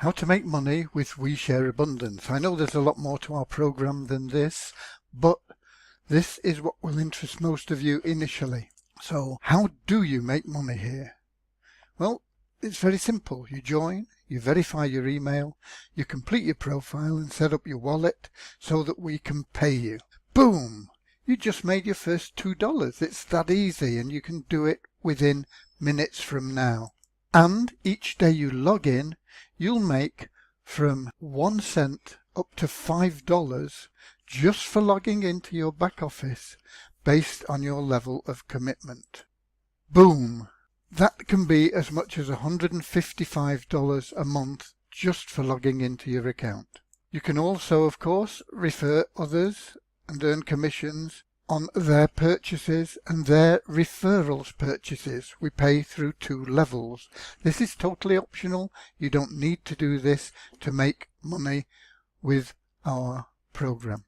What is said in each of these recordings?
How to make money with WeShareAbundance. I know there's a lot more to our program than this, but this is what will interest most of you initially. So how do you make money here? Well, it's very simple. You join, you verify your email, you complete your profile and set up your wallet so that we can pay you. Boom! You just made your first $2. It's that easy, and you can do it within minutes from now. And each day you log in, you'll make from 1 cent up to $5 just for logging into your back office based on your level of commitment. Boom! That can be as much as $155 a month just for logging into your account. You can also, of course, refer others and earn commissions on their purchases and their referrals purchases. We pay through 2 levels. This is totally optional. You don't need to do this to make money with our program.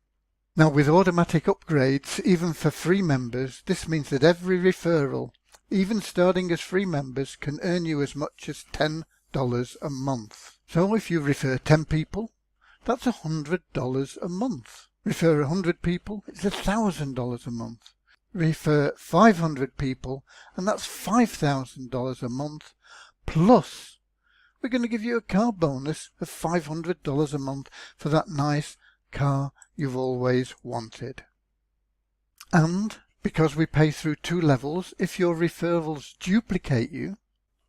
Now, with automatic upgrades, even for free members, this means that every referral, even starting as free members, can earn you as much as $10 a month. So if you refer 10 people, that's $100 a month. Refer 100 people, it's $1,000 a month. Refer 500 people, and that's $5,000 a month. Plus, we're going to give you a car bonus of $500 a month for that nice car you've always wanted. And because we pay through 2 levels, if your referrals duplicate you,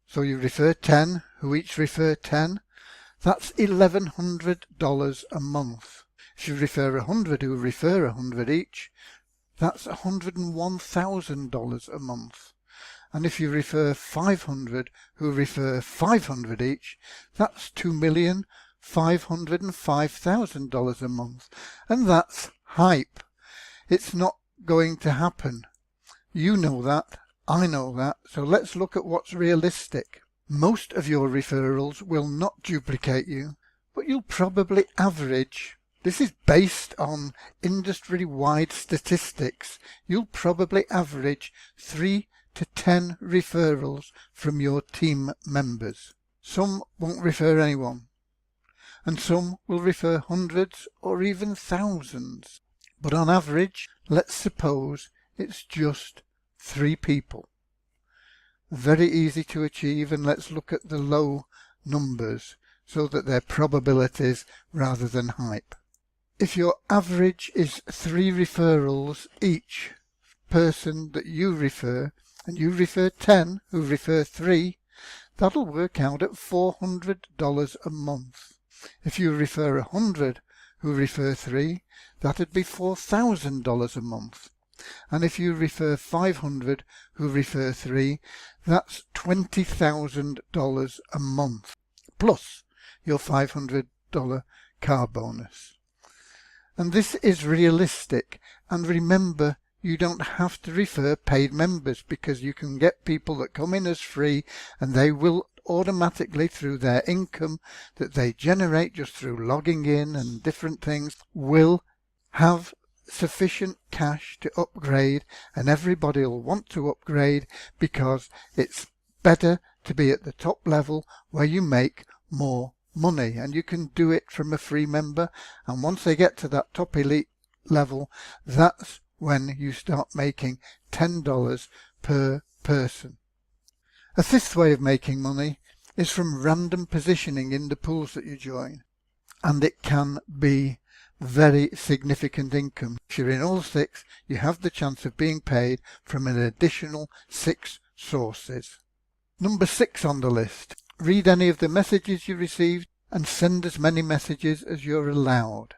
so you refer 10 who each refer 10, that's $1,100 a month. If you refer 100 who refer 100 each, that's $101,000 a month. And if you refer 500 who refer 500 each, that's $2,505,000 a month. And that's hype. It's not going to happen. You know that, I know that, so let's look at what's realistic. Most of your referrals will not duplicate you, but you'll probably average. This is based on industry-wide statistics. You'll probably average 3 to 10 referrals from your team members. Some won't refer anyone, and some will refer hundreds or even thousands. But on average, let's suppose it's just 3 people. Very easy to achieve, and let's look at the low numbers so that they're probabilities rather than hype. If your average is 3 referrals each person that you refer, and you refer 10 who refer 3, that'll work out at $400 a month. If you refer 100 who refer 3, that'd be $4,000 a month. And if you refer 500 who refer 3, that's $20,000 a month, plus your $500 car bonus. And this is realistic, and remember, you don't have to refer paid members, because you can get people that come in as free, and they will automatically, through their income that they generate just through logging in and different things, will have sufficient cash to upgrade, and everybody will want to upgrade because it's better to be at the top level where you make more money, and you can do it from a free member. And once they get to that top elite level, that's when you start making $10 per person. A 5th way of making money is from random positioning in the pools that you join, and it can be very significant income. If you're in all 6, you have the chance of being paid from an additional 6 sources. Number 6 on the list. Read any of the messages you received and send as many messages as you're allowed.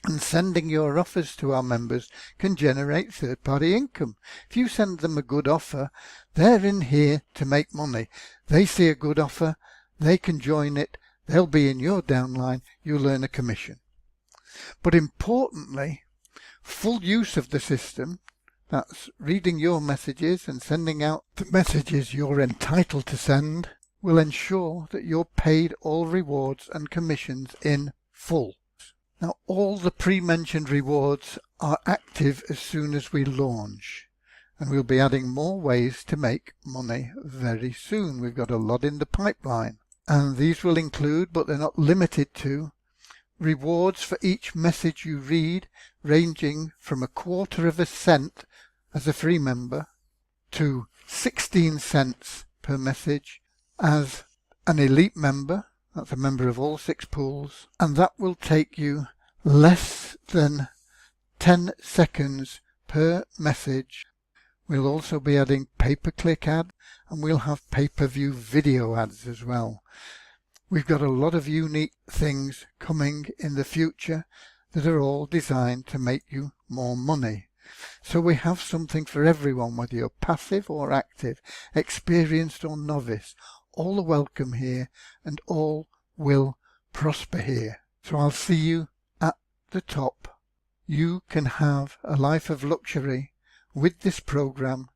And sending your offers to our members can generate third-party income. If you send them a good offer, they're in here to make money. They see a good offer, they can join it, they'll be in your downline, you'll earn a commission. But importantly, full use of the system, that's reading your messages and sending out the messages you're entitled to send, will ensure that you're paid all rewards and commissions in full. Now, all the pre-mentioned rewards are active as soon as we launch, and we'll be adding more ways to make money very soon. We've got a lot in the pipeline. And these will include, but they're not limited to, rewards for each message you read, ranging from 1/4 cent as a free member to 16 cents per message as an elite member. That's a member of all 6 pools, and that will take you less than 10 seconds per message. We'll also be adding pay-per-click ads, and we'll have pay-per-view video ads as well. We've got a lot of unique things coming in the future that are all designed to make you more money. So we have something for everyone, whether you're passive or active, experienced or novice. All are welcome here, and all will prosper here. So I'll see you at the top. You can have a life of luxury with this program,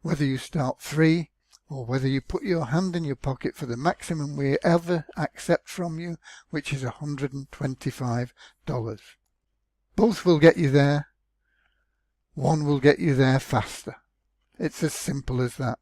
whether you start free or whether you put your hand in your pocket for the maximum we ever accept from you, which is $125. Both will get you there. One will get you there faster. It's as simple as that.